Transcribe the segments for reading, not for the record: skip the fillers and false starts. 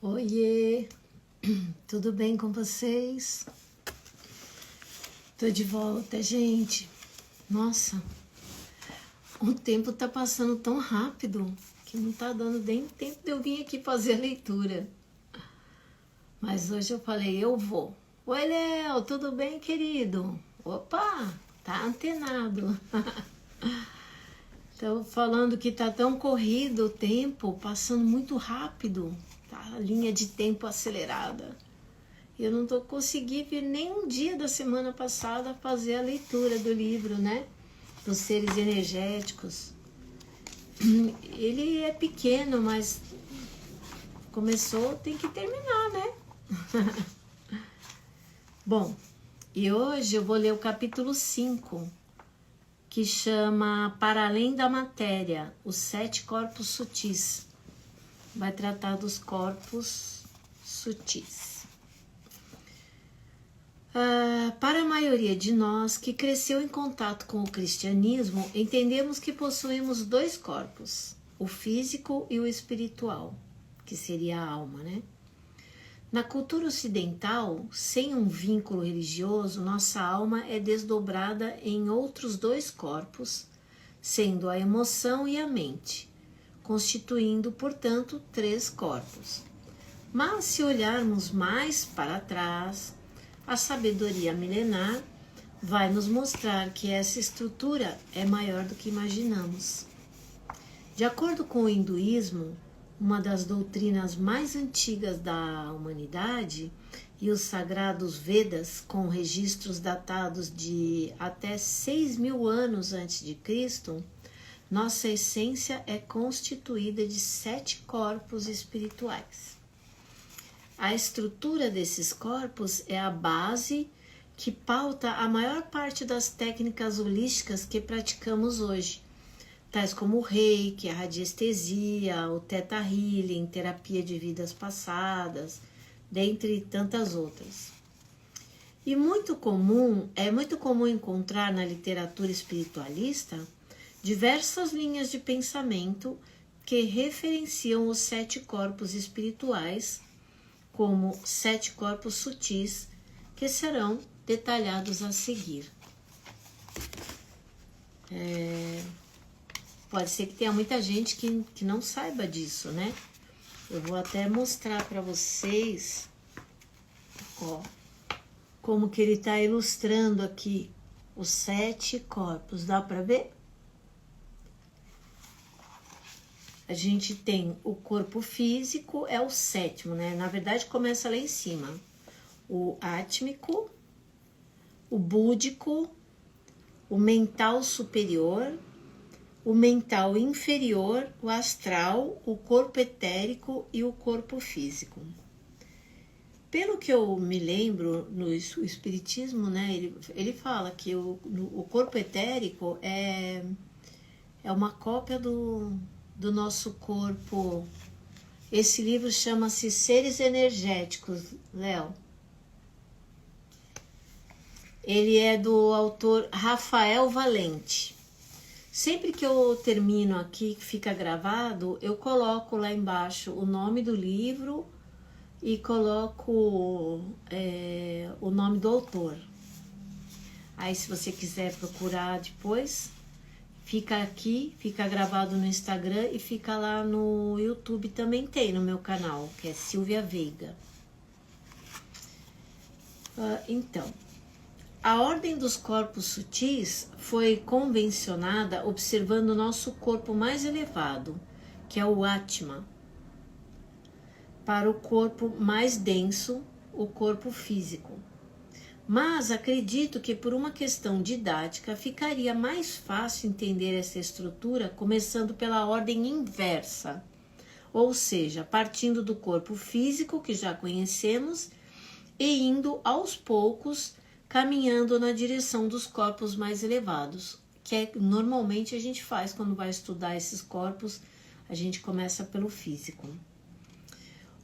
Oiê, tudo bem com vocês? Tô de volta, gente. Nossa, o tempo tá passando tão rápido que não tá dando nem tempo de eu vir aqui fazer a leitura. Mas hoje eu falei, eu vou. Oi, Léo, tudo bem, querido? Opa, tá antenado. Tô falando que tá tão corrido o tempo, passando muito rápido. Tá a linha de tempo acelerada. Eu não tô conseguindo vir nem um dia da semana passada fazer a leitura do livro, né? Dos seres energéticos. Ele é pequeno, mas começou, tem que terminar, né? Bom, e hoje eu vou ler o capítulo 5, que chama Para Além da Matéria, os 7 corpos sutis. Vai tratar dos corpos sutis. Para a maioria de nós que cresceu em contato com o cristianismo, entendemos que possuímos 2 corpos, o físico e o espiritual, que seria a alma, né? Na cultura ocidental, sem um vínculo religioso, nossa alma é desdobrada em outros 2 corpos, sendo a emoção e a mente, constituindo, portanto, 3 corpos. Mas se olharmos mais para trás, a sabedoria milenar vai nos mostrar que essa estrutura é maior do que imaginamos. De acordo com o hinduísmo, uma das doutrinas mais antigas da humanidade, e os sagrados Vedas, com registros datados de até 6.000 anos antes de Cristo, nossa essência é constituída de 7 corpos espirituais. A estrutura desses corpos é a base que pauta a maior parte das técnicas holísticas que praticamos hoje, tais como o reiki, a radiestesia, o theta healing, terapia de vidas passadas, dentre tantas outras. E é muito comum encontrar na literatura espiritualista diversas linhas de pensamento que referenciam os 7 corpos espirituais como 7 corpos sutis, que serão detalhados a seguir. Pode ser que tenha muita gente que não saiba disso, né? Eu vou até mostrar para vocês, ó, como que ele está ilustrando aqui os 7 corpos. Dá para ver? A gente tem o corpo físico, é o 7º, né? Na verdade, começa lá em cima. O átmico, o búdico, o mental superior, o mental inferior, o astral, o corpo etérico e o corpo físico. Pelo que eu me lembro no espiritismo, né? Ele fala que o corpo etérico é uma cópia do nosso corpo. Esse livro chama-se Seres Energéticos, Léo. Ele é do autor Rafael Valente. Sempre que eu termino aqui, que fica gravado, eu coloco lá embaixo o nome do livro e coloco o nome do autor. Aí, se você quiser procurar depois, fica aqui, fica gravado no Instagram e fica lá no YouTube, também tem no meu canal, que é Silvia Veiga. Então, a ordem dos corpos sutis foi convencionada observando o nosso corpo mais elevado, que é o Atma, para o corpo mais denso, o corpo físico. Mas acredito que por uma questão didática ficaria mais fácil entender essa estrutura começando pela ordem inversa, ou seja, partindo do corpo físico que já conhecemos e indo aos poucos caminhando na direção dos corpos mais elevados, que normalmente a gente faz quando vai estudar esses corpos, a gente começa pelo físico.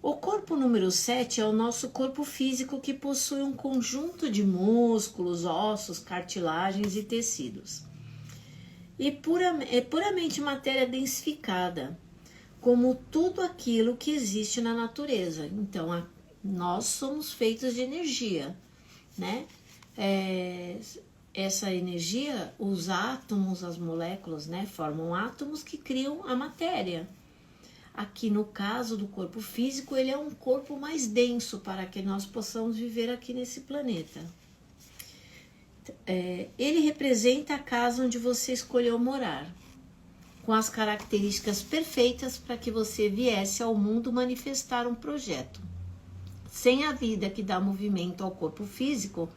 O corpo número 7 é o nosso corpo físico, que possui um conjunto de músculos, ossos, cartilagens e tecidos. E é puramente matéria densificada. como tudo aquilo que existe na natureza. Então, nós somos feitos de energia, né? Essa energia, os átomos, as moléculas, né, formam átomos que criam a matéria. Aqui no caso do corpo físico, ele é um corpo mais denso para que nós possamos viver aqui nesse planeta. Ele representa a casa onde você escolheu morar, com as características perfeitas para que você viesse ao mundo manifestar um projeto. Sem a vida que dá movimento ao corpo físico,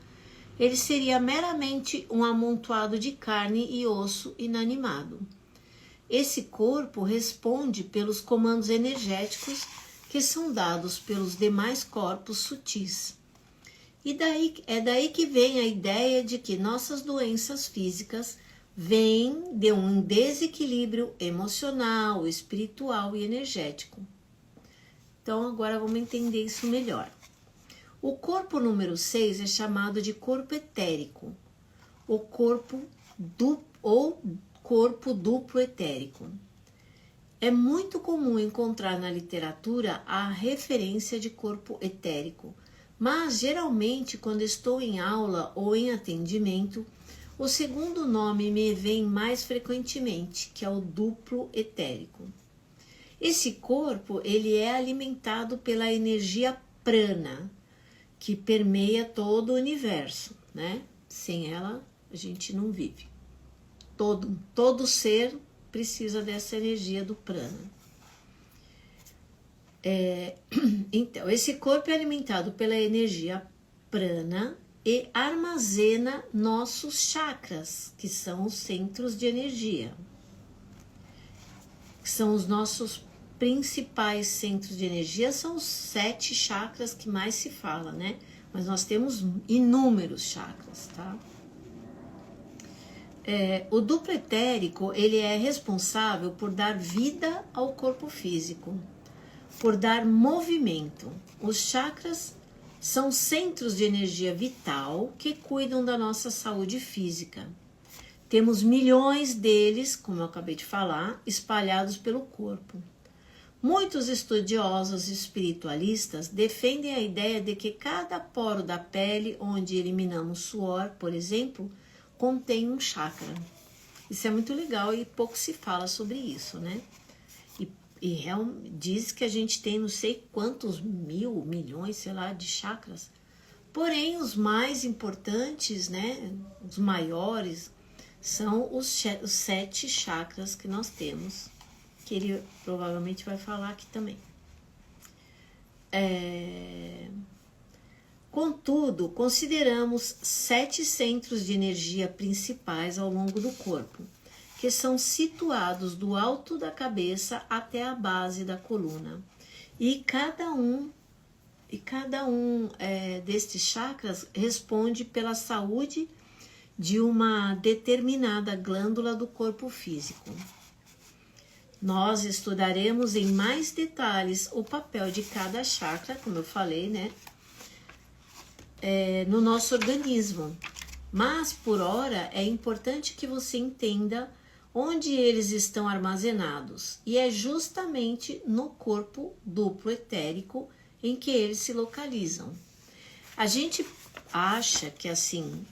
ele seria meramente um amontoado de carne e osso inanimado. Esse corpo responde pelos comandos energéticos que são dados pelos demais corpos sutis. E daí que vem a ideia de que nossas doenças físicas vêm de um desequilíbrio emocional, espiritual e energético. Então agora vamos entender isso melhor. O corpo número 6 é chamado de corpo etérico, o corpo duplo etérico. É muito comum encontrar na literatura a referência de corpo etérico, mas geralmente quando estou em aula ou em atendimento, o segundo nome me vem mais frequentemente, que é o duplo etérico. Esse corpo, ele é alimentado pela energia prana, que permeia todo o universo, né? Sem ela, a gente não vive. Todo ser precisa dessa energia do prana. Então, esse corpo é alimentado pela energia prana e armazena nossos chakras, que são os centros de energia, que são os nossos principais centros de energia, são os 7 chakras que mais se fala, né? Mas nós temos inúmeros chakras, tá? O duplo etérico, ele é responsável por dar vida ao corpo físico, por dar movimento. Os chakras são centros de energia vital que cuidam da nossa saúde física. Temos milhões deles, como eu acabei de falar, espalhados pelo corpo. Muitos estudiosos espiritualistas defendem a ideia de que cada poro da pele onde eliminamos suor, por exemplo, contém um chakra. Isso é muito legal e pouco se fala sobre isso, né? E diz que a gente tem não sei quantos milhões, sei lá, de chakras. Porém, os mais importantes, né, os maiores, são os 7 chakras que nós temos, que ele provavelmente vai falar aqui também. Contudo, consideramos 7 centros de energia principais ao longo do corpo, que são situados do alto da cabeça até a base da coluna. E cada um destes chakras responde pela saúde de uma determinada glândula do corpo físico. Nós estudaremos em mais detalhes o papel de cada chakra, como eu falei, né, no nosso organismo. Mas, por hora, é importante que você entenda onde eles estão armazenados. E é justamente no corpo duplo etérico em que eles se localizam. A gente acha que, assim,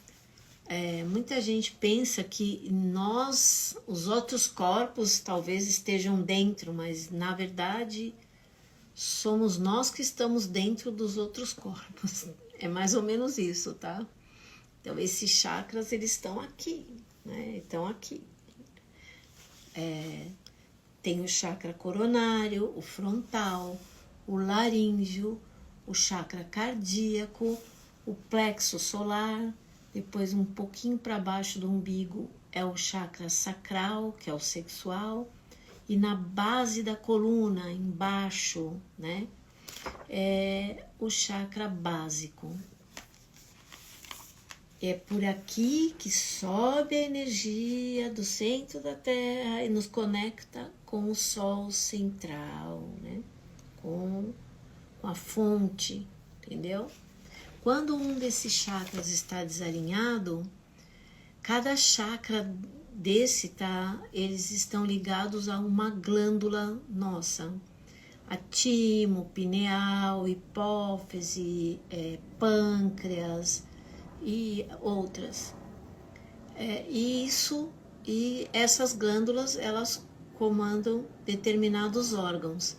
muita gente pensa que nós, os outros corpos, talvez estejam dentro, mas, na verdade, somos nós que estamos dentro dos outros corpos. É mais ou menos isso, tá? Então, esses chakras, eles estão aqui, né? Estão aqui. Tem o chakra coronário, o frontal, o laríngeo, o chakra cardíaco, o plexo solar, depois um pouquinho para baixo do umbigo é o chakra sacral, que é o sexual, e na base da coluna, embaixo, né, é o chakra básico. É por aqui que sobe a energia do centro da Terra e nos conecta com o Sol central, né? Com a fonte, entendeu? Quando um desses chakras está desalinhado, cada chakra eles estão ligados a uma glândula nossa, a timo, pineal, hipófise, pâncreas e outras. E essas glândulas, elas comandam determinados órgãos.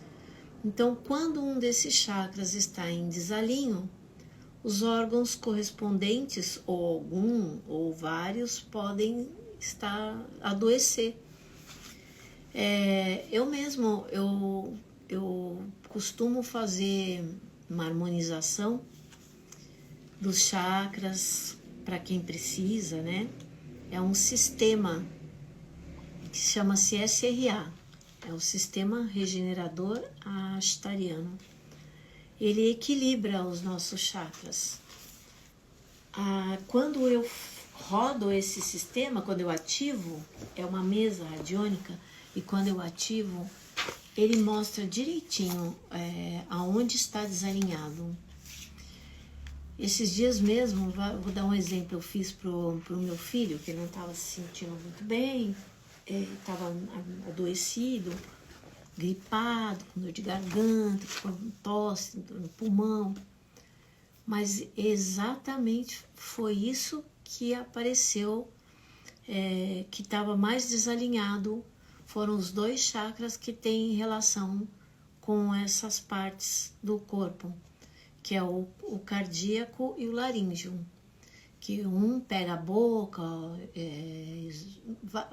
Então, quando um desses chakras está em desalinho, os órgãos correspondentes, ou algum, ou vários, podem adoecer. Eu costumo fazer uma harmonização dos chakras para quem precisa, né? É um sistema que chama-se SRA, é o Sistema Regenerador Ashtariano. Ele equilibra os nossos chakras. Quando eu rodo esse sistema, quando eu ativo, é uma mesa radiônica, e quando eu ativo, ele mostra direitinho aonde está desalinhado. Esses dias mesmo, vou dar um exemplo, eu fiz pro meu filho, que não estava se sentindo muito bem, estava adoecido, gripado, com dor de garganta, com tosse no pulmão. Mas exatamente foi isso que apareceu, que estava mais desalinhado. Foram os 2 chakras que têm relação com essas partes do corpo, que é o cardíaco e o laríngeo, que um pega a boca,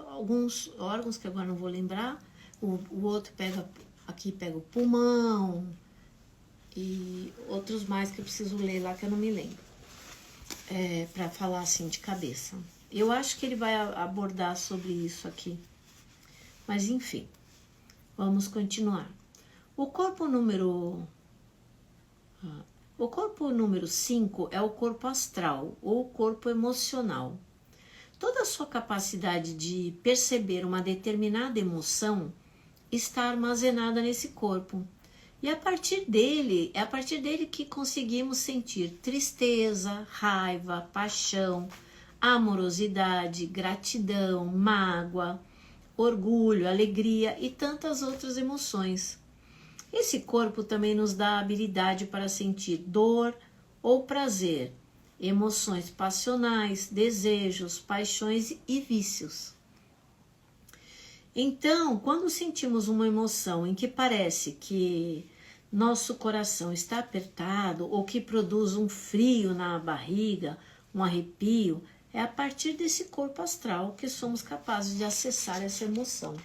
alguns órgãos que agora não vou lembrar, o outro pega o pulmão e outros mais que eu preciso ler lá que eu não me lembro, para falar assim de cabeça. Eu acho que ele vai abordar sobre isso aqui, mas enfim, vamos continuar. O corpo número 5 é o corpo astral, ou corpo emocional. Toda a sua capacidade de perceber uma determinada emoção está armazenada nesse corpo. E é a partir dele que conseguimos sentir tristeza, raiva, paixão, amorosidade, gratidão, mágoa, orgulho, alegria e tantas outras emoções. Esse corpo também nos dá a habilidade para sentir dor ou prazer, emoções passionais, desejos, paixões e vícios. Então, quando sentimos uma emoção em que parece que nosso coração está apertado ou que produz um frio na barriga, um arrepio, é a partir desse corpo astral que somos capazes de acessar essa emoção.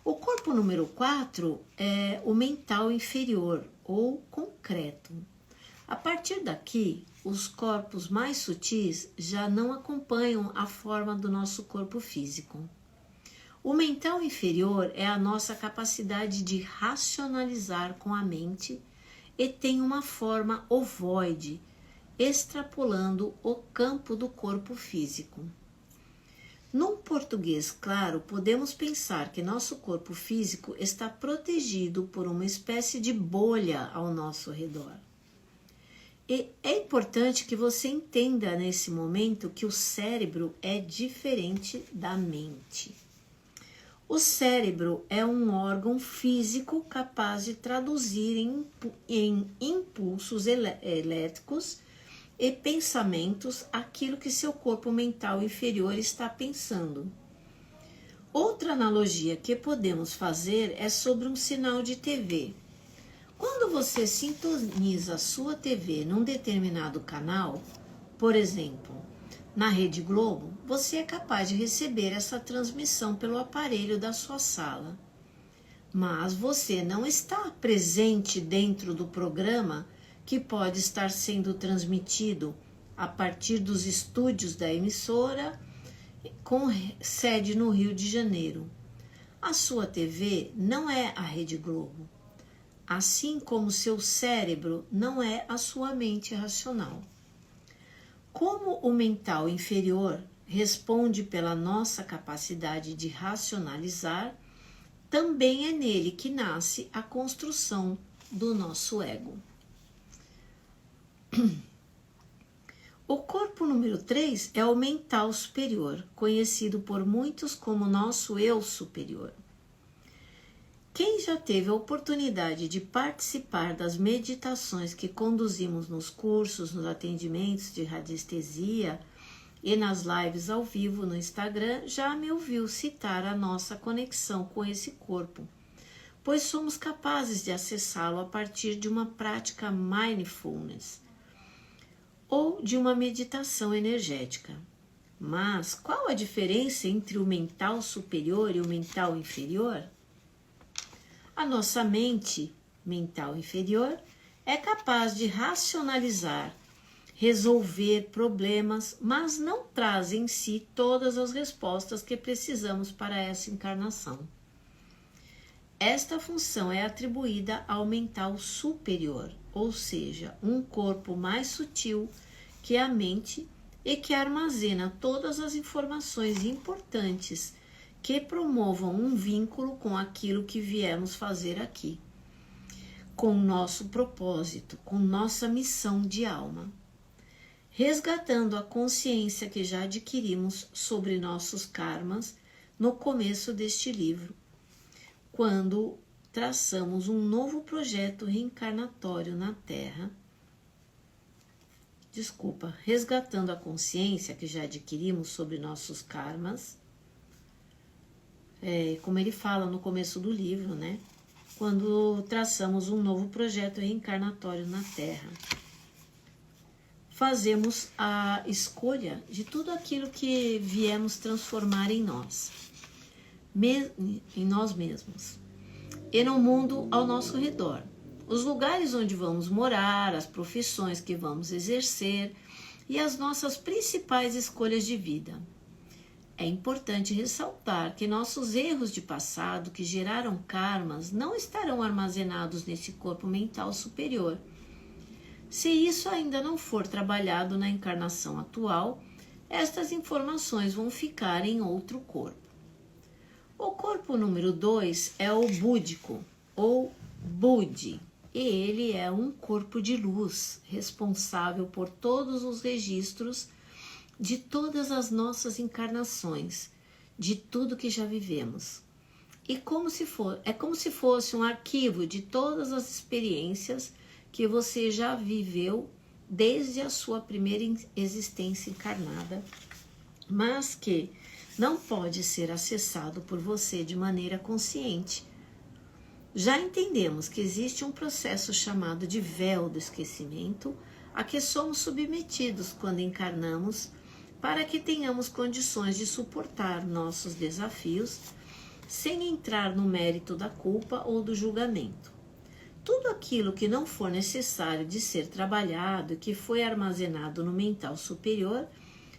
O corpo número 4 é o mental inferior, ou concreto. A partir daqui, os corpos mais sutis já não acompanham a forma do nosso corpo físico. O mental inferior é a nossa capacidade de racionalizar com a mente e tem uma forma ovoide, extrapolando o campo do corpo físico. Num português claro, podemos pensar que nosso corpo físico está protegido por uma espécie de bolha ao nosso redor. E é importante que você entenda nesse momento que o cérebro é diferente da mente. O cérebro é um órgão físico capaz de traduzir em impulsos elétricos e pensamentos aquilo que seu corpo mental inferior está pensando. Outra analogia que podemos fazer é sobre um sinal de TV. Quando você sintoniza a sua TV num determinado canal, por exemplo, na Rede Globo, você é capaz de receber essa transmissão pelo aparelho da sua sala. Mas você não está presente dentro do programa que pode estar sendo transmitido a partir dos estúdios da emissora com sede no Rio de Janeiro. A sua TV não é a Rede Globo, assim como seu cérebro não é a sua mente racional. Como o mental inferior responde pela nossa capacidade de racionalizar, também é nele que nasce a construção do nosso ego. O corpo número 3 é o mental superior, conhecido por muitos como nosso eu superior. Quem já teve a oportunidade de participar das meditações que conduzimos nos cursos, nos atendimentos de radiestesia e nas lives ao vivo no Instagram, já me ouviu citar a nossa conexão com esse corpo, pois somos capazes de acessá-lo a partir de uma prática mindfulness ou de uma meditação energética. Mas qual a diferença entre o mental superior e o mental inferior? A nossa mente mental inferior é capaz de racionalizar, resolver problemas, mas não traz em si todas as respostas que precisamos para essa encarnação. Esta função é atribuída ao mental superior, ou seja, um corpo mais sutil que a mente e que armazena todas as informações importantes que promovam um vínculo com aquilo que viemos fazer aqui, com nosso propósito, com nossa missão de alma, resgatando a consciência que já adquirimos sobre nossos karmas no começo deste livro, quando traçamos um novo projeto reencarnatório na Terra. Resgatando a consciência que já adquirimos sobre nossos karmas, como ele fala no começo do livro, né? Quando traçamos um novo projeto reencarnatório na Terra. Fazemos a escolha de tudo aquilo que viemos transformar em nós, em nós mesmos, e no mundo ao nosso redor. Os lugares onde vamos morar, as profissões que vamos exercer e as nossas principais escolhas de vida. É importante ressaltar que nossos erros de passado que geraram karmas não estarão armazenados nesse corpo mental superior. Se isso ainda não for trabalhado na encarnação atual, estas informações vão ficar em outro corpo. O corpo número 2 é o búdico, ou Budi, e ele é um corpo de luz, responsável por todos os registros de todas as nossas encarnações, de tudo que já vivemos. E é como se fosse um arquivo de todas as experiências que você já viveu desde a sua primeira existência encarnada, mas que não pode ser acessado por você de maneira consciente. Já entendemos que existe um processo chamado de véu do esquecimento a que somos submetidos quando encarnamos, para que tenhamos condições de suportar nossos desafios sem entrar no mérito da culpa ou do julgamento. Tudo aquilo que não for necessário de ser trabalhado e que foi armazenado no mental superior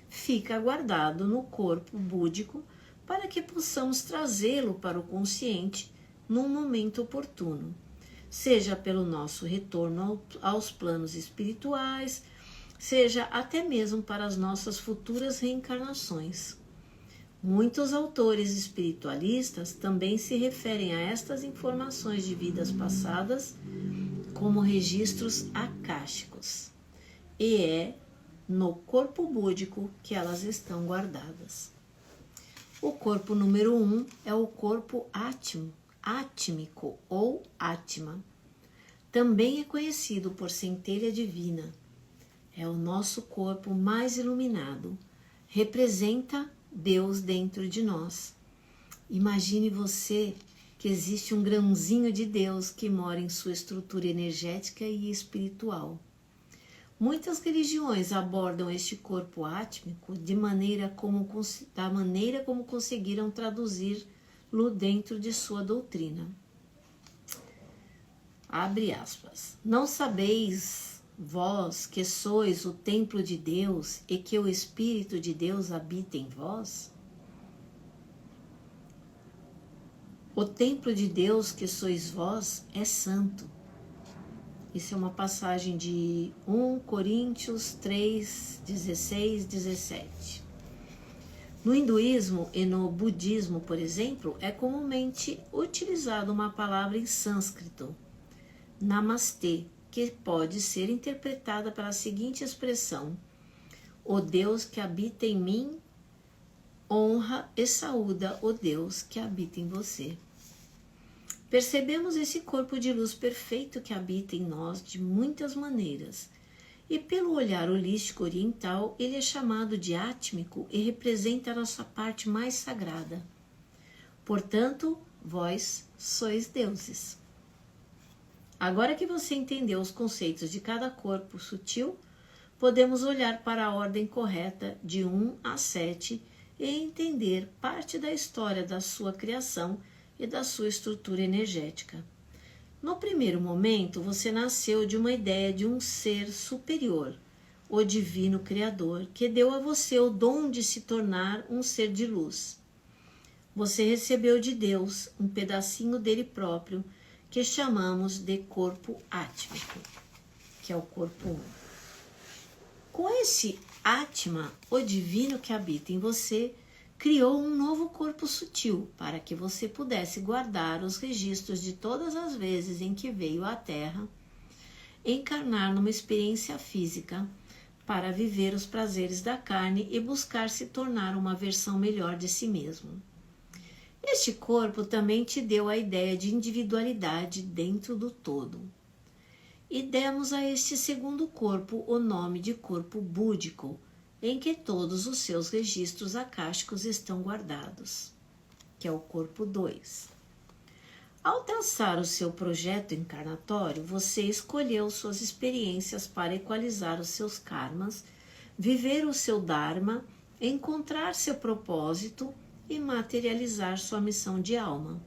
fica guardado no corpo búdico para que possamos trazê-lo para o consciente num momento oportuno, seja pelo nosso retorno aos planos espirituais, seja até mesmo para as nossas futuras reencarnações. Muitos autores espiritualistas também se referem a estas informações de vidas passadas como registros akáshicos, e é no corpo búdico que elas estão guardadas. O corpo número 1 é o corpo átmico ou Atma. Também é conhecido por centelha divina. É o nosso corpo mais iluminado. Representa Deus dentro de nós. Imagine você que existe um grãozinho de Deus que mora em sua estrutura energética e espiritual. Muitas religiões abordam este corpo átmico da maneira como conseguiram traduzi-lo dentro de sua doutrina. Abre aspas. Não sabeis vós que sois o templo de Deus e que o Espírito de Deus habita em vós? O templo de Deus que sois vós é santo. Isso é uma passagem de 1 Coríntios 3, 16, 17. No hinduísmo e no budismo, por exemplo, é comumente utilizada uma palavra em sânscrito, namastê, que pode ser interpretada pela seguinte expressão: O Deus que habita em mim honra e saúda o Deus que habita em você. Percebemos esse corpo de luz perfeito que habita em nós de muitas maneiras, e pelo olhar holístico oriental, ele é chamado de átmico e representa a nossa parte mais sagrada. Portanto, vós sois deuses. Agora que você entendeu os conceitos de cada corpo sutil, podemos olhar para a ordem correta de 1 a 7 e entender parte da história da sua criação e da sua estrutura energética. No primeiro momento, você nasceu de uma ideia de um ser superior, o Divino Criador, que deu a você o dom de se tornar um ser de luz. Você recebeu de Deus um pedacinho dele próprio, que chamamos de corpo átmico, que é o corpo 1. Com esse Atma, o divino que habita em você, criou um novo corpo sutil para que você pudesse guardar os registros de todas as vezes em que veio à Terra, encarnar numa experiência física, para viver os prazeres da carne e buscar se tornar uma versão melhor de si mesmo. Este corpo também te deu a ideia de individualidade dentro do todo. E demos a este segundo corpo o nome de corpo búdico, em que todos os seus registros akáshicos estão guardados, que é o corpo 2. Ao traçar o seu projeto encarnatório, você escolheu suas experiências para equalizar os seus karmas, viver o seu dharma, encontrar seu propósito e materializar sua missão de alma.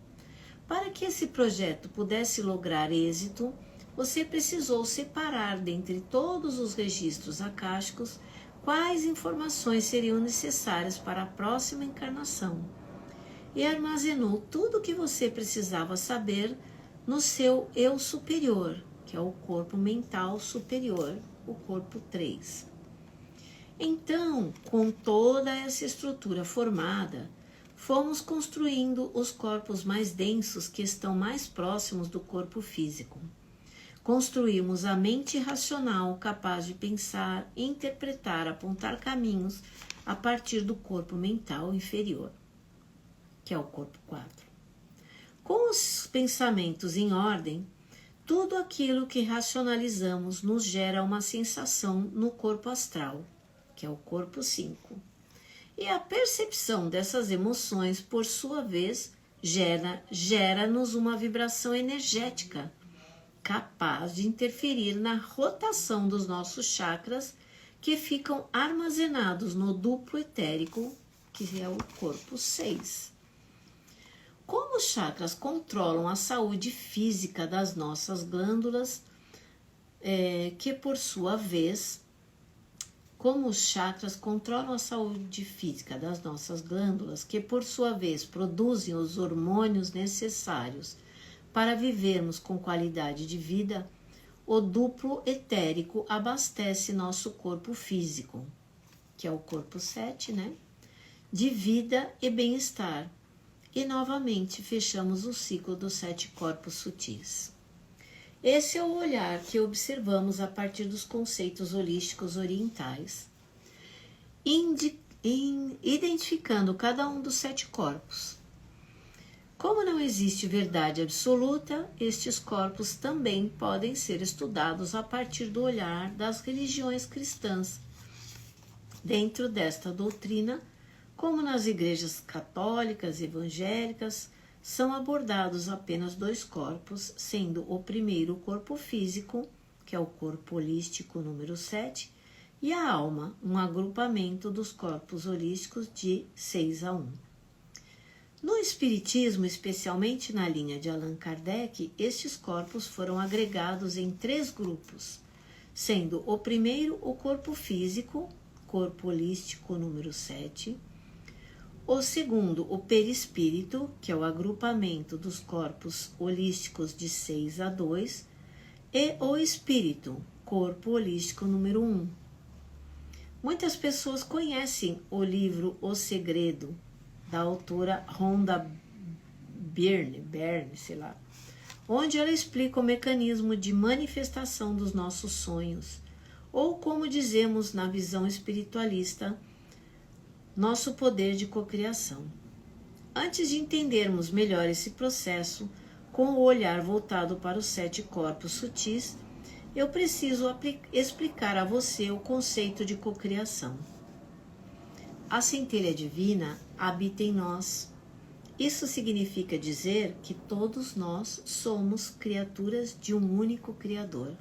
Para que esse projeto pudesse lograr êxito, você precisou separar dentre todos os registros akáshicos quais informações seriam necessárias para a próxima encarnação, e armazenou tudo o que você precisava saber no seu eu superior, que é o corpo mental superior, o corpo 3. Então, com toda essa estrutura formada, fomos construindo os corpos mais densos que estão mais próximos do corpo físico. Construímos a mente racional capaz de pensar, interpretar, apontar caminhos a partir do corpo mental inferior, que é o corpo 4. Com os pensamentos em ordem, tudo aquilo que racionalizamos nos gera uma sensação no corpo astral, que é o corpo 5. E a percepção dessas emoções, por sua vez, gera-nos uma vibração energética, capaz de interferir na rotação dos nossos chakras, que ficam armazenados no duplo etérico, que é o corpo 6. Como os chakras controlam a saúde física das nossas glândulas, que por sua vez, produzem os hormônios necessários para vivermos com qualidade de vida, o duplo etérico abastece nosso corpo físico, que é o corpo 7, de vida e bem-estar. E novamente fechamos o ciclo dos 7 corpos sutis. Esse é o olhar que observamos a partir dos conceitos holísticos orientais, identificando cada um dos 7 corpos. Como não existe verdade absoluta, estes corpos também podem ser estudados a partir do olhar das religiões cristãs. Dentro desta doutrina, como nas igrejas católicas e evangélicas, são abordados apenas 2 corpos, sendo o primeiro o corpo físico, que é o corpo holístico número 7, e a alma, um agrupamento dos corpos holísticos de 6 a 1. No Espiritismo, especialmente na linha de Allan Kardec, estes corpos foram agregados em 3 grupos, sendo o primeiro o corpo físico, corpo holístico número 7, o segundo o perispírito, que é o agrupamento dos corpos holísticos de 6 a 2, e o espírito, corpo holístico número 1. Muitas pessoas conhecem o livro O Segredo, da autora Rhonda Byrne, onde ela explica o mecanismo de manifestação dos nossos sonhos, ou como dizemos na visão espiritualista, nosso poder de cocriação. Antes de entendermos melhor esse processo, com o olhar voltado para os 7 corpos sutis, eu preciso explicar a você o conceito de cocriação. A centelha divina habita em nós. Isso significa dizer que todos nós somos criaturas de um único Criador.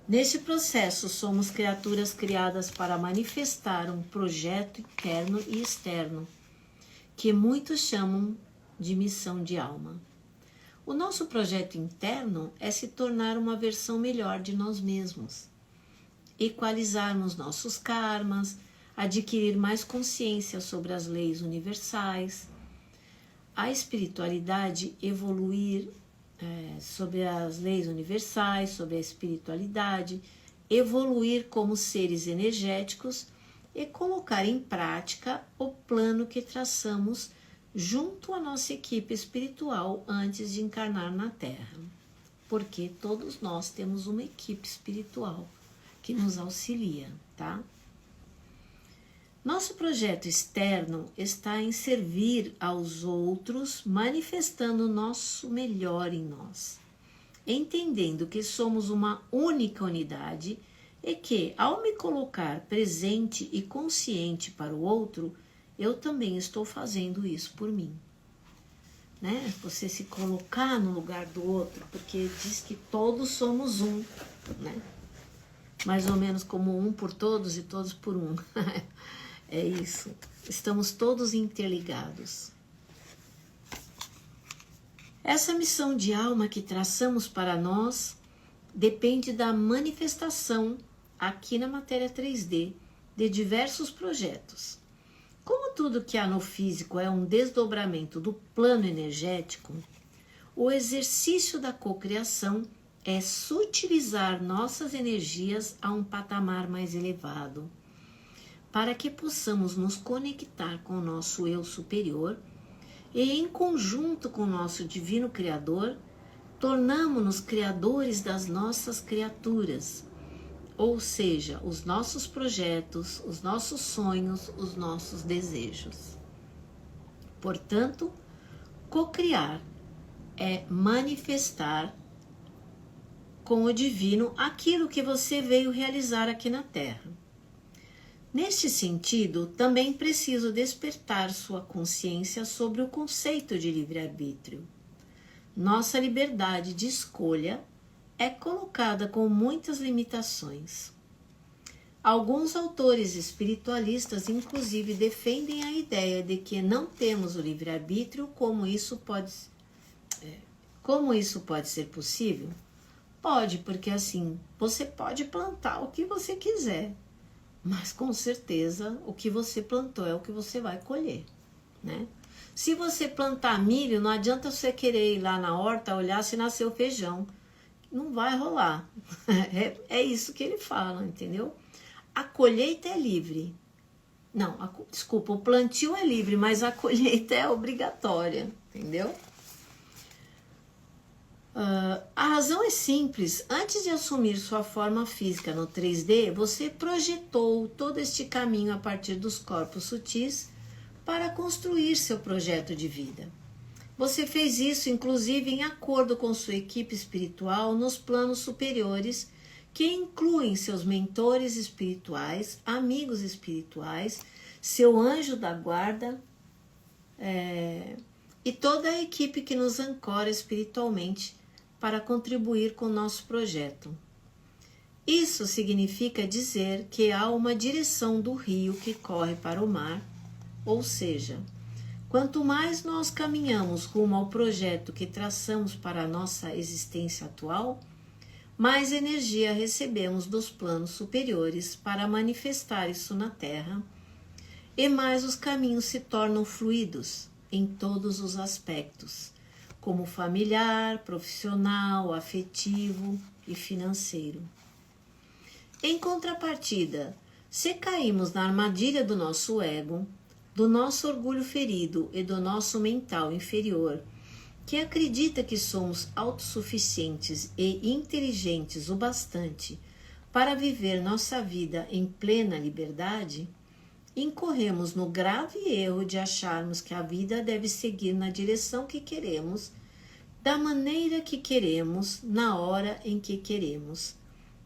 Neste processo, somos criaturas criadas para manifestar um projeto interno e externo, que muitos chamam de missão de alma. O nosso projeto interno é se tornar uma versão melhor de nós mesmos, equalizarmos nossos karmas, adquirir mais consciência sobre as leis universais, a espiritualidade evoluir sobre as leis universais, sobre a espiritualidade, evoluir como seres energéticos e colocar em prática o plano que traçamos junto à nossa equipe espiritual antes de encarnar na Terra. Porque todos nós temos uma equipe espiritual que nos auxilia, tá? Nosso projeto externo está em servir aos outros, manifestando o nosso melhor em nós, entendendo que somos uma única unidade e que, ao me colocar presente e consciente para o outro, eu também estou fazendo isso por mim. Né? Você se colocar no lugar do outro, porque diz que todos somos um, né? Mais ou menos como um por todos e todos por um. É isso. Estamos todos interligados. Essa missão de alma que traçamos para nós depende da manifestação aqui na matéria 3D de diversos projetos. Como tudo que há no físico é um desdobramento do plano energético, o exercício da cocriação é sutilizar nossas energias a um patamar mais elevado, para que possamos nos conectar com o nosso eu superior e, em conjunto com o nosso divino Criador, tornamo-nos criadores das nossas criaturas, ou seja, os nossos projetos, os nossos sonhos, os nossos desejos. Portanto, cocriar é manifestar com o divino aquilo que você veio realizar aqui na Terra. Neste sentido, também preciso despertar sua consciência sobre o conceito de livre-arbítrio. Nossa liberdade de escolha é colocada com muitas limitações. Alguns autores espiritualistas, inclusive, defendem a ideia de que não temos o livre-arbítrio. Como isso pode ser possível? Pode, porque assim, você pode plantar o que você quiser, mas com certeza o que você plantou é o que você vai colher, né? Se você plantar milho, não adianta você querer ir lá na horta olhar se nasceu feijão. Não vai rolar. É isso que ele fala, entendeu? A colheita é livre. Não, desculpa, o plantio é livre, mas a colheita é obrigatória, entendeu? A razão é simples. Antes de assumir sua forma física no 3D, você projetou todo este caminho a partir dos corpos sutis para construir seu projeto de vida. Você fez isso, inclusive, em acordo com sua equipe espiritual nos planos superiores, que incluem seus mentores espirituais, amigos espirituais, seu anjo da guarda e toda a equipe que nos ancora espiritualmente para contribuir com o nosso projeto. Isso significa dizer que há uma direção do rio que corre para o mar, ou seja, quanto mais nós caminhamos rumo ao projeto que traçamos para a nossa existência atual, mais energia recebemos dos planos superiores para manifestar isso na Terra, e mais os caminhos se tornam fluidos em todos os aspectos, como familiar, profissional, afetivo e financeiro. Em contrapartida, se caímos na armadilha do nosso ego, do nosso orgulho ferido e do nosso mental inferior, que acredita que somos autossuficientes e inteligentes o bastante para viver nossa vida em plena liberdade, incorremos no grave erro de acharmos que a vida deve seguir na direção que queremos, da maneira que queremos, na hora em que queremos,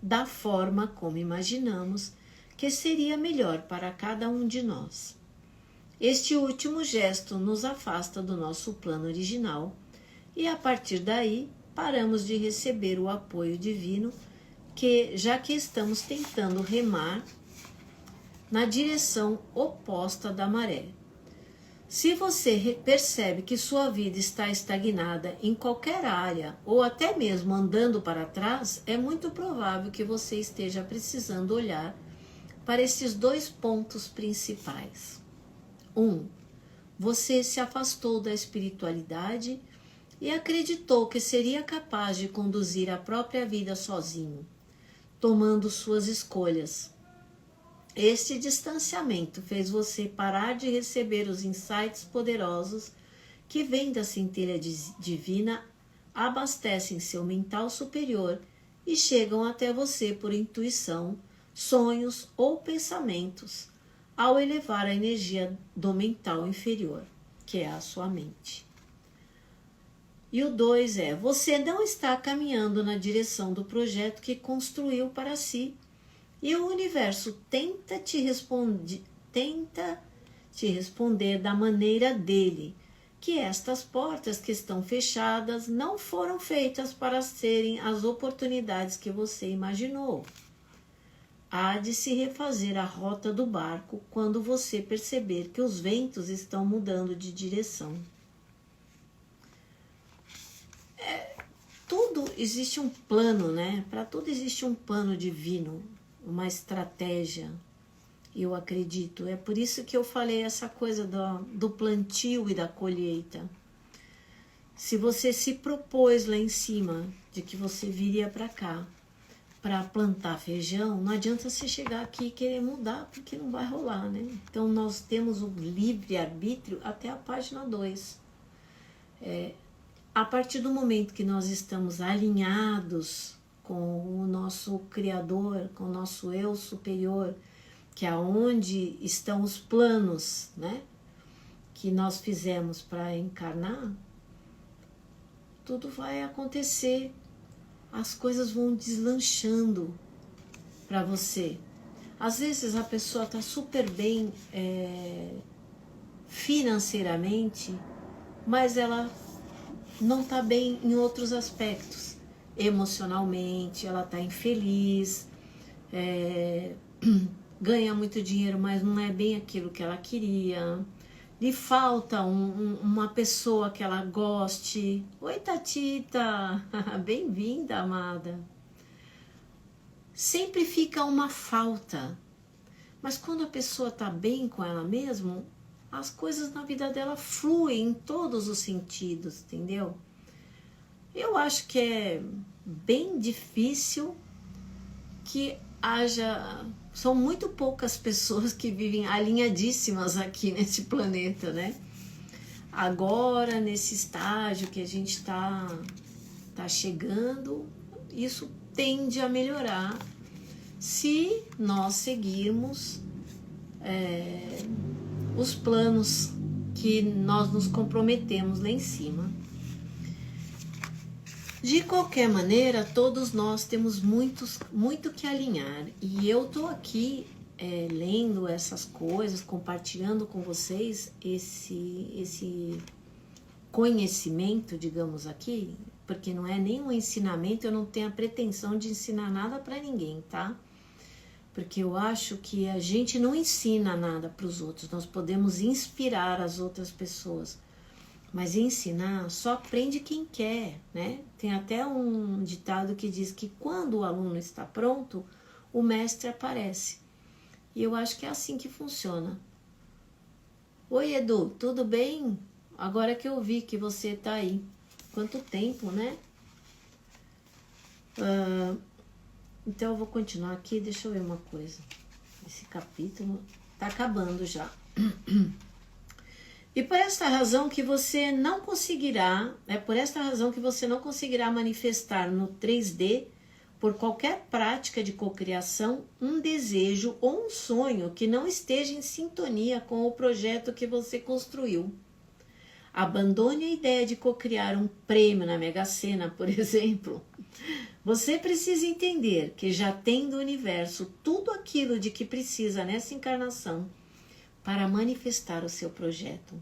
da forma como imaginamos que seria melhor para cada um de nós. Este último gesto nos afasta do nosso plano original e, a partir daí, paramos de receber o apoio divino, já que estamos tentando remar na direção oposta da maré. Se você percebe que sua vida está estagnada em qualquer área ou até mesmo andando para trás, é muito provável que você esteja precisando olhar para esses dois pontos principais. 1. Você se afastou da espiritualidade e acreditou que seria capaz de conduzir a própria vida sozinho, tomando suas escolhas. Este distanciamento fez você parar de receber os insights poderosos que vêm da centelha divina, abastecem seu mental superior e chegam até você por intuição, sonhos ou pensamentos, ao elevar a energia do mental inferior, que é a sua mente. E o 2 é: você não está caminhando na direção do projeto que construiu para si, e o universo tenta te responder da maneira dele, que estas portas que estão fechadas não foram feitas para serem as oportunidades que você imaginou. Há de se refazer a rota do barco quando você perceber que os ventos estão mudando de direção. Tudo existe um plano, né? Para tudo existe um plano divino, uma estratégia, eu acredito. É por isso que eu falei essa coisa do plantio e da colheita. Se você se propôs lá em cima de que você viria para cá para plantar feijão, não adianta você chegar aqui e querer mudar, porque não vai rolar, né? Então nós temos o livre-arbítrio até a página 2. A partir do momento que nós estamos alinhados com o nosso Criador, com o nosso Eu superior, que é onde estão os planos, né, que nós fizemos para encarnar, tudo vai acontecer, as coisas vão deslanchando para você. Às vezes a pessoa está super bem financeiramente, mas ela não está bem em outros aspectos. Emocionalmente, ela está infeliz, ganha muito dinheiro, mas não é bem aquilo que ela queria. Lhe falta uma pessoa que ela goste. Oi, Tatita! Bem-vinda, amada. Sempre fica uma falta. Mas quando a pessoa está bem com ela mesma, as coisas na vida dela fluem em todos os sentidos, entendeu? Eu acho que é bem difícil que haja... São muito poucas pessoas que vivem alinhadíssimas aqui nesse planeta, né? Agora, nesse estágio que a gente está chegando, isso tende a melhorar se nós seguirmos os planos que nós nos comprometemos lá em cima. De qualquer maneira, todos nós temos muito que alinhar. E eu estou aqui lendo essas coisas, compartilhando com vocês esse conhecimento, digamos aqui, porque não é nem um ensinamento, eu não tenho a pretensão de ensinar nada para ninguém, tá? Porque eu acho que a gente não ensina nada para os outros, nós podemos inspirar as outras pessoas. Mas ensinar só aprende quem quer, né? Tem até um ditado que diz que quando o aluno está pronto, o mestre aparece. E eu acho que é assim que funciona. Oi, Edu, tudo bem? Agora que eu vi que você está aí. Quanto tempo, né? Então eu vou continuar aqui, deixa eu ver uma coisa. Esse capítulo está acabando já. E por esta razão que você não conseguirá, por esta razão que você não conseguirá manifestar no 3D, por qualquer prática de cocriação, um desejo ou um sonho que não esteja em sintonia com o projeto que você construiu. Abandone a ideia de cocriar um prêmio na Mega Sena, por exemplo. Você precisa entender que já tem do universo tudo aquilo de que precisa nessa encarnação para manifestar o seu projeto.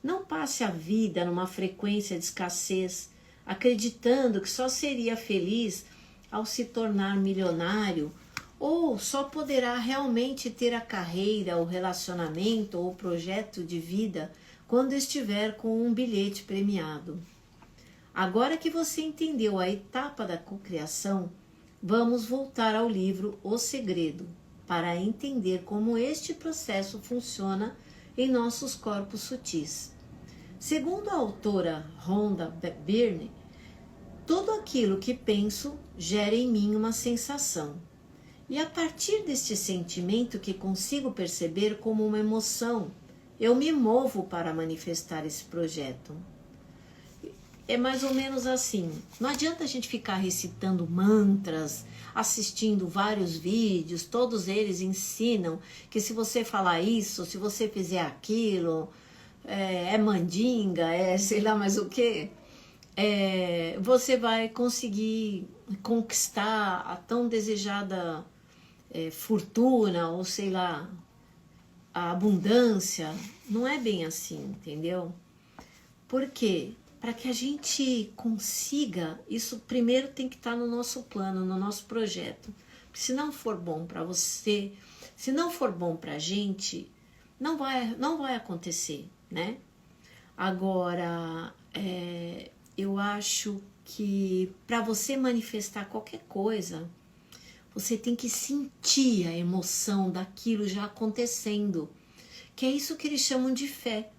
Não passe a vida numa frequência de escassez, acreditando que só seria feliz ao se tornar milionário, ou só poderá realmente ter a carreira, o relacionamento ou o projeto de vida quando estiver com um bilhete premiado. Agora que você entendeu a etapa da cocriação, vamos voltar ao livro O Segredo, para entender como este processo funciona em nossos corpos sutis. Segundo a autora Rhonda Byrne, tudo aquilo que penso gera em mim uma sensação. E a partir deste sentimento que consigo perceber como uma emoção, eu me movo para manifestar esse projeto. É mais ou menos assim. Não adianta a gente ficar recitando mantras, assistindo vários vídeos, todos eles ensinam que se você falar isso, se você fizer aquilo, é mandinga, sei lá mais o quê, você vai conseguir conquistar a tão desejada fortuna, ou sei lá, a abundância. Não é bem assim, entendeu? Por quê? Para que a gente consiga, isso primeiro tem que estar no nosso plano, no nosso projeto. Se não for bom para você, se não for bom para a gente, não vai acontecer, né? Agora, eu acho que para você manifestar qualquer coisa, você tem que sentir a emoção daquilo já acontecendo, que é isso que eles chamam de fé.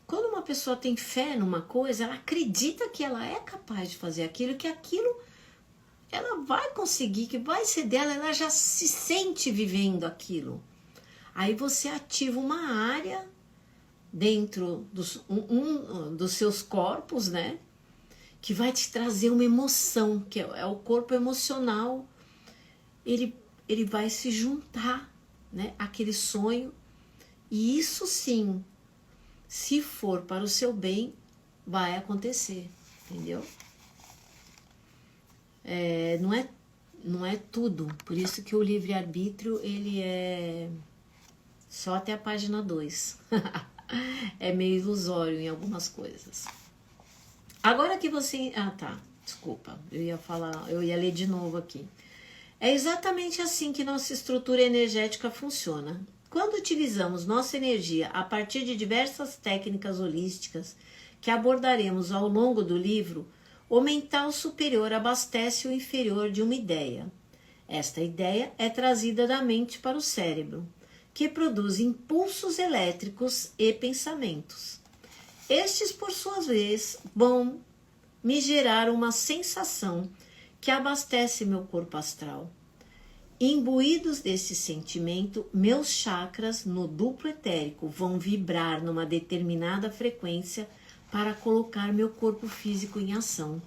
Quando uma pessoa tem fé numa coisa, ela acredita que ela é capaz de fazer aquilo, que aquilo ela vai conseguir, que vai ser dela, ela já se sente vivendo aquilo. Aí você ativa uma área dentro dos seus corpos, né? Que vai te trazer uma emoção, que é o corpo emocional. Ele vai se juntar, né? Aquele sonho. E isso sim, se for para o seu bem, vai acontecer, entendeu? Não é tudo. Por isso que o livre-arbítrio, ele é só até a página 2. É meio ilusório em algumas coisas. Agora que você... desculpa, eu ia ler de novo aqui. É exatamente assim que nossa estrutura energética funciona. Quando utilizamos nossa energia a partir de diversas técnicas holísticas que abordaremos ao longo do livro, o mental superior abastece o inferior de uma ideia. Esta ideia é trazida da mente para o cérebro, que produz impulsos elétricos e pensamentos. Estes, por sua vez, vão me gerar uma sensação que abastece meu corpo astral. Imbuídos desse sentimento, meus chakras no duplo etérico vão vibrar numa determinada frequência para colocar meu corpo físico em ação.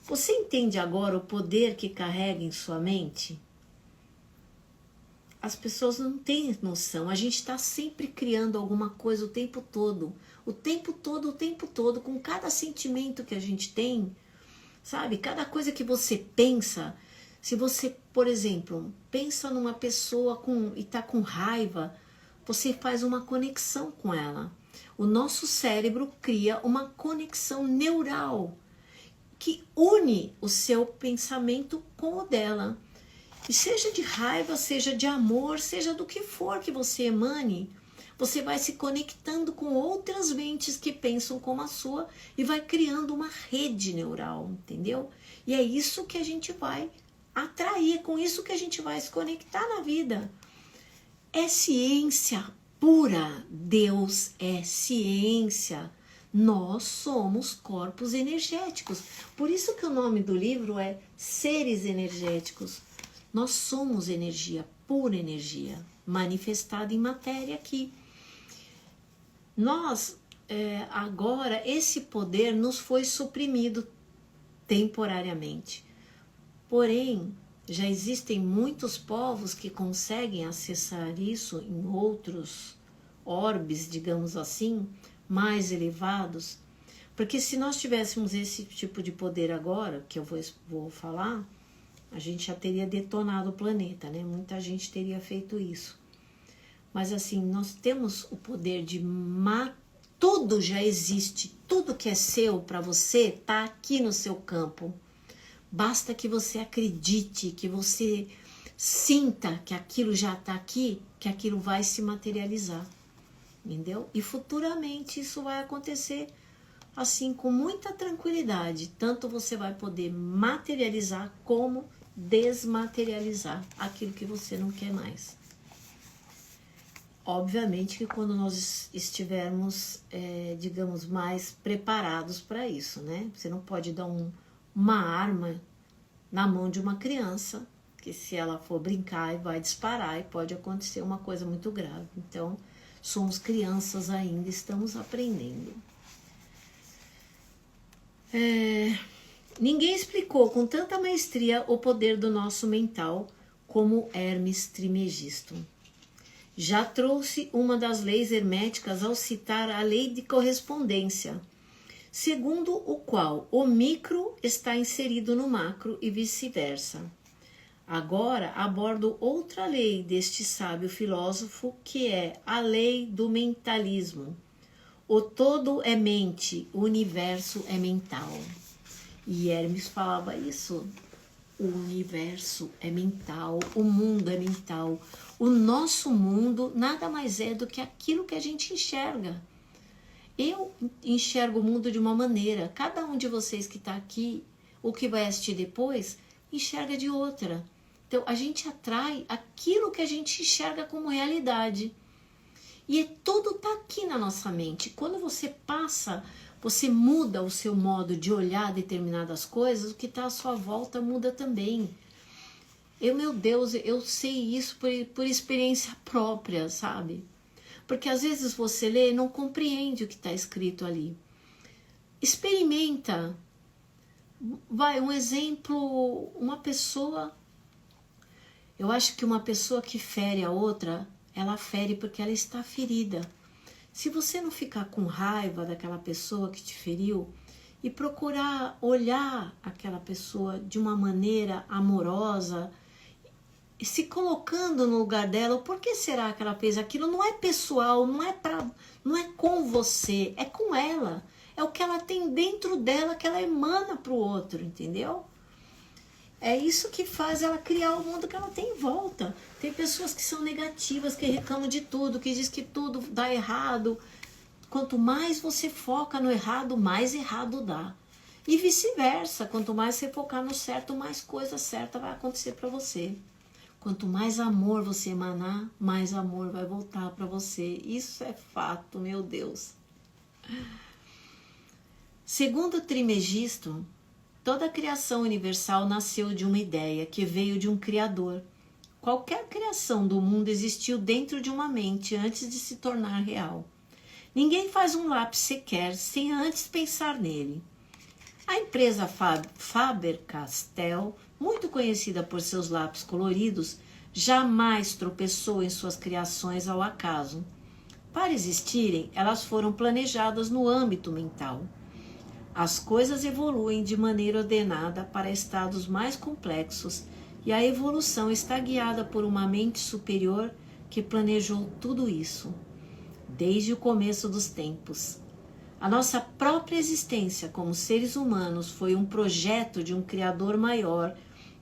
Você entende agora o poder que carrega em sua mente? As pessoas não têm noção. A gente está sempre criando alguma coisa o tempo todo. O tempo todo, com cada sentimento que a gente tem, sabe? Cada coisa que você pensa. Se você, por exemplo, pensa numa pessoa e está com raiva, você faz uma conexão com ela. O nosso cérebro cria uma conexão neural que une o seu pensamento com o dela. E seja de raiva, seja de amor, seja do que for que você emane, você vai se conectando com outras mentes que pensam como a sua e vai criando uma rede neural, entendeu? E é isso que a gente vai atrair, com isso que a gente vai se conectar na vida. É ciência pura. Deus é ciência. Nós somos corpos energéticos. Por isso que o nome do livro é Seres Energéticos. Nós somos energia, pura energia, manifestada em matéria aqui. Nós, agora, esse poder nos foi suprimido temporariamente. Porém, já existem muitos povos que conseguem acessar isso em outros orbes, digamos assim, mais elevados. Porque se nós tivéssemos esse tipo de poder agora, que eu vou falar, a gente já teria detonado o planeta, né? Muita gente teria feito isso. Mas assim, nós temos o poder de tudo já existe, tudo que é seu para você está aqui no seu campo. Basta que você acredite, que você sinta que aquilo já está aqui, que aquilo vai se materializar, entendeu? E futuramente isso vai acontecer assim com muita tranquilidade. Tanto você vai poder materializar como desmaterializar aquilo que você não quer mais. Obviamente que quando nós estivermos, digamos, mais preparados para isso, né? Você não pode dar uma arma na mão de uma criança, que se ela for brincar e vai disparar e pode acontecer uma coisa muito grave. Então, somos crianças ainda, estamos aprendendo. Ninguém explicou com tanta maestria o poder do nosso mental como Hermes Trismegisto. Já trouxe uma das leis herméticas ao citar a lei de correspondência, segundo o qual o micro está inserido no macro e vice-versa. Agora abordo outra lei deste sábio filósofo, que é a lei do mentalismo. O todo é mente, o universo é mental. E Hermes falava isso. O universo é mental, o mundo é mental. O nosso mundo nada mais é do que aquilo que a gente enxerga. Eu enxergo o mundo de uma maneira, cada um de vocês que está aqui, ou que vai assistir depois, enxerga de outra. Então, a gente atrai aquilo que a gente enxerga como realidade. E tudo está aqui na nossa mente. Quando você passa, você muda o seu modo de olhar determinadas coisas, o que está à sua volta muda também. Meu Deus, eu sei isso por experiência própria, sabe? Porque às vezes você lê e não compreende o que está escrito ali. Experimenta. Vai, um exemplo, uma pessoa... Eu acho que uma pessoa que fere a outra, ela fere porque ela está ferida. Se você não ficar com raiva daquela pessoa que te feriu e procurar olhar aquela pessoa de uma maneira amorosa, se colocando no lugar dela, por que será que ela fez aquilo? Não é pessoal, não é com você, é com ela. É o que ela tem dentro dela que ela emana para o outro, entendeu? É isso que faz ela criar o mundo que ela tem em volta. Tem pessoas que são negativas, que reclamam de tudo, que diz que tudo dá errado. Quanto mais você foca no errado, mais errado dá. E vice-versa, quanto mais você focar no certo, mais coisa certa vai acontecer para você. Quanto mais amor você emanar, mais amor vai voltar para você. Isso é fato, meu Deus. Segundo Trismegisto, toda a criação universal nasceu de uma ideia que veio de um Criador. Qualquer criação do mundo existiu dentro de uma mente antes de se tornar real. Ninguém faz um lápis sequer sem antes pensar nele. A empresa Faber-Castell, muito conhecida por seus lápis coloridos, jamais tropeçou em suas criações ao acaso. Para existirem, elas foram planejadas no âmbito mental. As coisas evoluem de maneira ordenada para estados mais complexos e a evolução está guiada por uma mente superior que planejou tudo isso, desde o começo dos tempos. A nossa própria existência como seres humanos foi um projeto de um Criador maior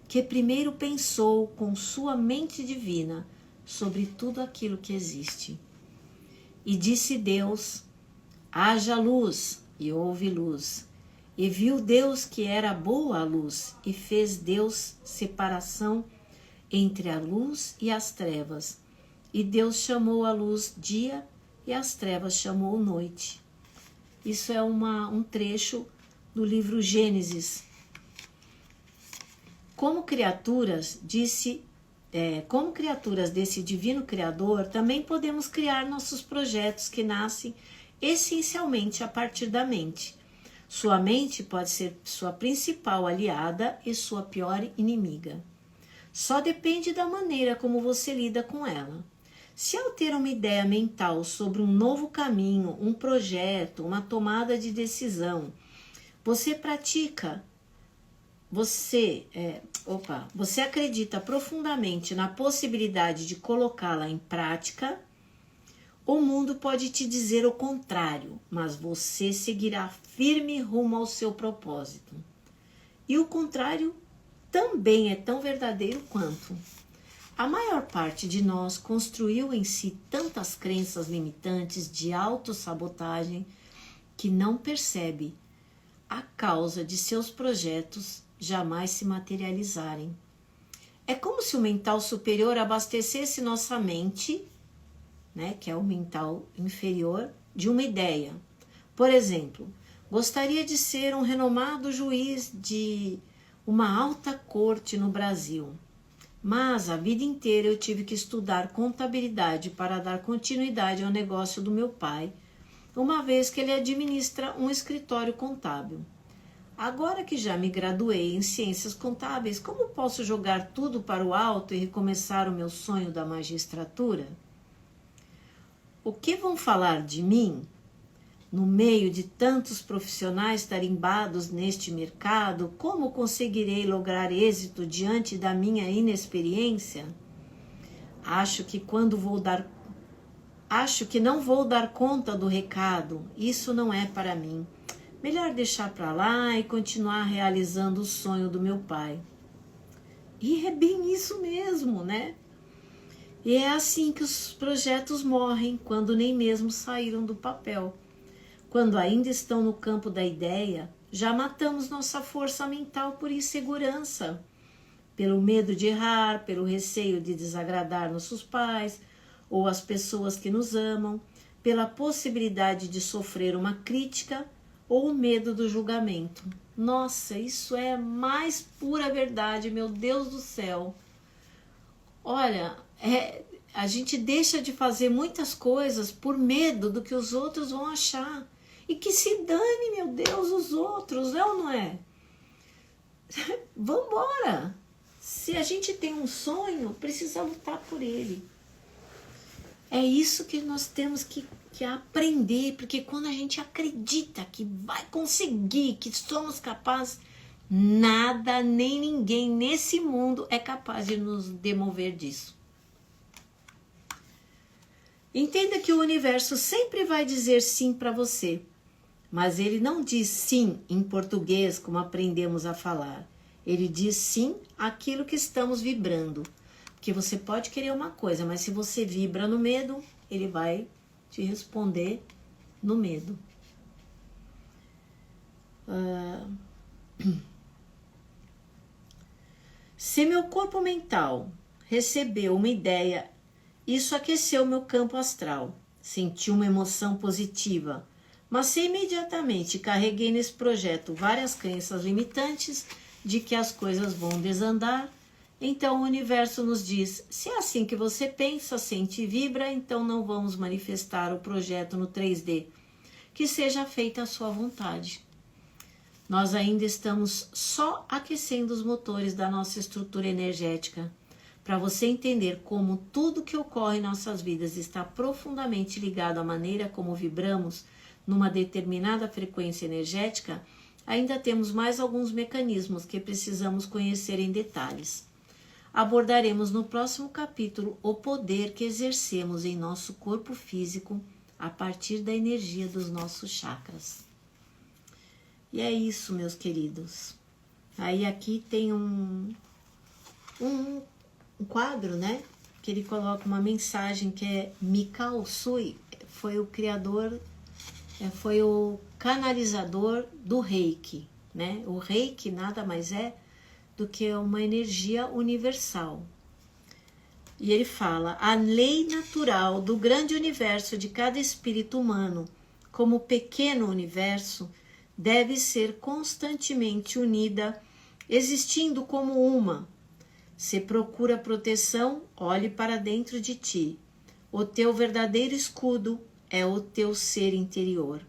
que primeiro pensou com sua mente divina sobre tudo aquilo que existe. E disse Deus: haja luz, e houve luz. E viu Deus que era boa a luz, e fez Deus separação entre a luz e as trevas. E Deus chamou a luz dia, e as trevas chamou noite. Isso é um trecho do livro Gênesis. Como criaturas desse divino Criador, também podemos criar nossos projetos que nascem essencialmente a partir da mente. Sua mente pode ser sua principal aliada e sua pior inimiga. Só depende da maneira como você lida com ela. Se ao ter uma ideia mental sobre um novo caminho, um projeto, uma tomada de decisão, você acredita profundamente na possibilidade de colocá-la em prática, o mundo pode te dizer o contrário, mas você seguirá firme rumo ao seu propósito. E o contrário também é tão verdadeiro quanto. A maior parte de nós construiu em si tantas crenças limitantes de autossabotagem que não percebe a causa de seus projetos jamais se materializarem. É como se o mental superior abastecesse nossa mente, né, que é o mental inferior, de uma ideia. Por exemplo, gostaria de ser um renomado juiz de uma alta corte no Brasil. Mas a vida inteira eu tive que estudar contabilidade para dar continuidade ao negócio do meu pai, uma vez que ele administra um escritório contábil. Agora que já me graduei em ciências contábeis, como posso jogar tudo para o alto e recomeçar o meu sonho da magistratura? O que vão falar de mim? No meio de tantos profissionais tarimbados neste mercado, como conseguirei lograr êxito diante da minha inexperiência? Acho que não vou dar conta do recado. Isso não é para mim. Melhor deixar para lá e continuar realizando o sonho do meu pai. E é bem isso mesmo, né? E é assim que os projetos morrem, quando nem mesmo saíram do papel. Quando ainda estão no campo da ideia, já matamos nossa força mental por insegurança, pelo medo de errar, pelo receio de desagradar nossos pais ou as pessoas que nos amam, pela possibilidade de sofrer uma crítica ou o medo do julgamento. Nossa, isso é a mais pura verdade, meu Deus do céu. Olha, a gente deixa de fazer muitas coisas por medo do que os outros vão achar. E que se dane, meu Deus, os outros, não, não é? Vambora! Se a gente tem um sonho, precisa lutar por ele. É isso que nós temos que aprender, porque quando a gente acredita que vai conseguir, que somos capazes, nada nem ninguém nesse mundo é capaz de nos demover disso. Entenda que o universo sempre vai dizer sim para você, mas ele não diz sim em português como aprendemos a falar. Ele diz sim àquilo que estamos vibrando. Porque você pode querer uma coisa, mas se você vibra no medo, ele vai te responder no medo. Se meu corpo mental recebeu uma ideia, isso aqueceu meu campo astral. Senti uma emoção positiva, mas se imediatamente carreguei nesse projeto várias crenças limitantes de que as coisas vão desandar, então o universo nos diz, se é assim que você pensa, sente e vibra, então não vamos manifestar o projeto no 3D, que seja feita a sua vontade. Nós ainda estamos só aquecendo os motores da nossa estrutura energética, para você entender como tudo que ocorre em nossas vidas está profundamente ligado à maneira como vibramos numa determinada frequência energética. Ainda temos mais alguns mecanismos que precisamos conhecer em detalhes. Abordaremos no próximo capítulo o poder que exercemos em nosso corpo físico a partir da energia dos nossos chakras. E é isso, meus queridos. Aí aqui tem um quadro, né? Que ele coloca uma mensagem que é Mikao Usui, foi o criador, foi o canalizador do Reiki, né? O Reiki nada mais é do que uma energia universal. E ele fala, a lei natural do grande universo de cada espírito humano, como pequeno universo, deve ser constantemente unida, existindo como uma. Se procura proteção, olhe para dentro de ti. O teu verdadeiro escudo é o teu ser interior.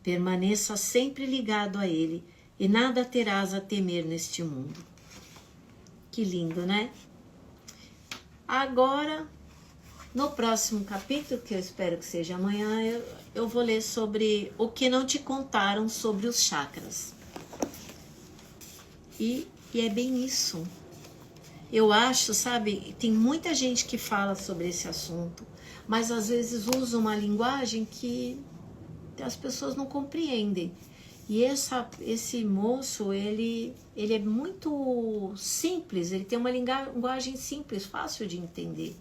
Permaneça sempre ligado a ele e nada terás a temer neste mundo. Que lindo, né? Agora, no próximo capítulo, que eu espero que seja amanhã, eu vou ler sobre o que não te contaram sobre os chakras. E é bem isso. Eu acho, sabe, tem muita gente que fala sobre esse assunto, mas às vezes usa uma linguagem que as pessoas não compreendem. E esse moço, ele é muito simples, ele tem uma linguagem simples, fácil de entender.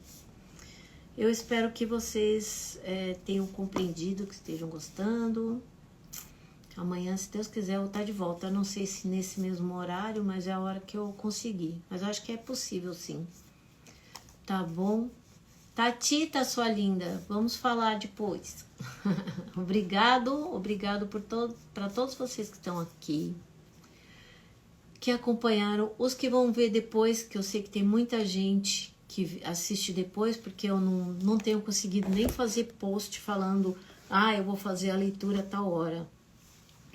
Eu espero que vocês tenham compreendido, que estejam gostando. Amanhã, se Deus quiser, eu vou estar de volta. Eu não sei se nesse mesmo horário, mas é a hora que eu conseguir. Mas eu acho que é possível, sim. Tá bom? Tatita, sua linda, vamos falar depois. Obrigado para todos vocês que estão aqui, que acompanharam, os que vão ver depois, que eu sei que tem muita gente que assiste depois, porque eu não tenho conseguido nem fazer post falando, eu vou fazer a leitura a tal hora.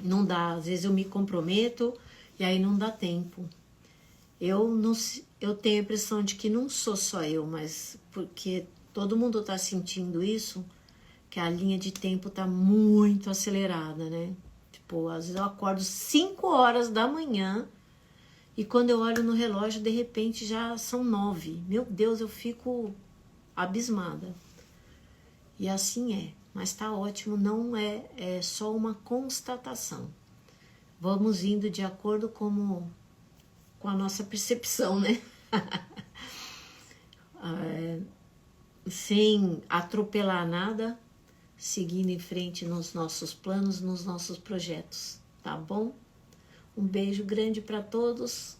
Não dá, às vezes eu me comprometo e aí não dá tempo. Eu tenho a impressão de que não sou só eu, mas porque todo mundo está sentindo isso, que a linha de tempo está muito acelerada, né? Tipo, às vezes eu acordo 5 horas da manhã e quando eu olho no relógio, de repente já são 9. Meu Deus, eu fico abismada. E assim é, mas tá ótimo, não é só uma constatação. Vamos indo de acordo com a nossa percepção, né? Sem atropelar nada, seguindo em frente nos nossos planos, nos nossos projetos, tá bom? Um beijo grande para todos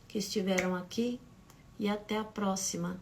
que estiveram aqui e até a próxima.